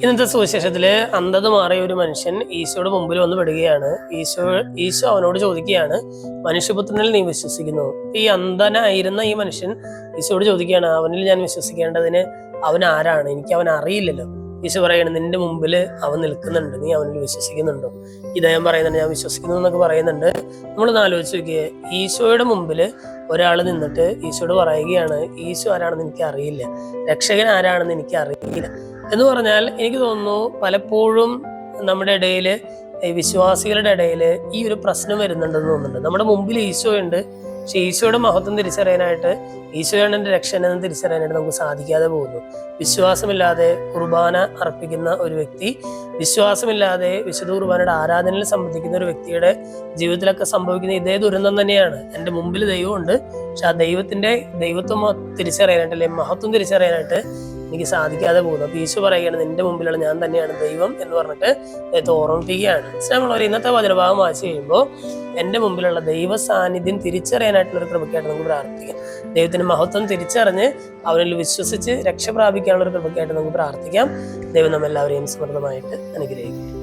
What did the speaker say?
ഇന്നത്തെ സുവിശേഷത്തില് അന്ധത മാറിയ ഒരു മനുഷ്യൻ ഈശോയുടെ മുമ്പിൽ വന്ന് പെടുകയാണ്. ഈശോ അവനോട് ചോദിക്കുകയാണ്, മനുഷ്യപുത്രനിൽ നീ വിശ്വസിക്കുന്നു? ഈ അന്ധനായിരുന്ന ഈ മനുഷ്യൻ ഈശോയോട് ചോദിക്കുകയാണ്, അവനിൽ ഞാൻ വിശ്വസിക്കേണ്ടതിന് അവൻ ആരാണ്? എനിക്ക് അവൻ അറിയില്ലല്ലോ. ഈശോ പറയാണ്, നിന്റെ മുമ്പിൽ അവൻ നിൽക്കുന്നുണ്ട്, നീ അവനിൽ വിശ്വസിക്കുന്നുണ്ടോ? ഇദ്ദേഹം പറയുന്നുണ്ട്, ഞാൻ വിശ്വസിക്കുന്നു എന്നൊക്കെ പറയുന്നുണ്ട്. നമ്മളൊന്ന് ആലോചിച്ച് നോക്കിയേ, ഈശോയുടെ മുമ്പിൽ ഒരാൾ നിന്നിട്ട് ഈശോയോട് പറയുകയാണ്, ഈശോ ആരാണെന്ന് എനിക്ക് അറിയില്ല, രക്ഷകൻ ആരാണെന്ന് എനിക്ക് അറിയില്ല എന്ന് പറഞ്ഞാൽ, എനിക്ക് തോന്നുന്നു പലപ്പോഴും നമ്മുടെ ഇടയിൽ, വിശ്വാസികളുടെ ഇടയിൽ ഈ ഒരു പ്രശ്നം വരുന്നുണ്ടെന്ന് തോന്നുന്നുണ്ട്. നമ്മുടെ മുമ്പിൽ ഈശോ ഉണ്ട്, പക്ഷെ ഈശോയുടെ മഹത്വം തിരിച്ചറിയാനായിട്ട്, ഈശോയാണ് എൻ്റെ രക്ഷകൻ എന്ന് തിരിച്ചറിയാനായിട്ട് നമുക്ക് സാധിക്കാതെ പോകുന്നു. വിശ്വാസമില്ലാതെ കുർബാന അർപ്പിക്കുന്ന ഒരു വ്യക്തി, വിശ്വാസമില്ലാതെ വിശുദ്ധ കുർബാനയുടെ ആരാധനയിൽ സംബന്ധിക്കുന്ന ഒരു വ്യക്തിയുടെ ജീവിതത്തിലൊക്കെ സംഭവിക്കുന്ന ഇതേ ദുരന്തം തന്നെയാണ്. എൻ്റെ മുമ്പിൽ ദൈവമുണ്ട്, പക്ഷെ ആ ദൈവത്വം തിരിച്ചറിയാനായിട്ട്, അല്ലെങ്കിൽ മഹത്വം തിരിച്ചറിയാനായിട്ട് എനിക്ക് സാധിക്കാതെ പോകുന്നു. അപ്പൊ ഈശോ പറയുകയാണ്, നിന്റെ മുമ്പിലുള്ള ഞാൻ തന്നെയാണ് ദൈവം എന്ന് പറഞ്ഞിട്ട് അദ്ദേഹത്തെ ഓർമ്മിപ്പിക്കുകയാണ്. സ്നേഹമുള്ളവരെ, ഇന്നത്തെ വചനഭാഗം വായിച്ചു കഴിയുമ്പോൾ എൻ്റെ മുമ്പിലുള്ള ദൈവ സാന്നിധ്യം തിരിച്ചറിയാനായിട്ടുള്ള ഒരു കൃപയ്ക്കായിട്ട് നമുക്ക് പ്രാർത്ഥിക്കാം. ദൈവത്തിന്റെ മഹത്വം തിരിച്ചറിഞ്ഞ് അവനിൽ വിശ്വസിച്ച് രക്ഷ പ്രാപിക്കാനുള്ള ഒരു കൃപയ്ക്കായിട്ട് നമുക്ക് പ്രാർത്ഥിക്കാം. ദൈവം നമ്മെല്ലാവരെയും സമൃദ്ധമായിട്ട് അനുഗ്രഹിക്കും.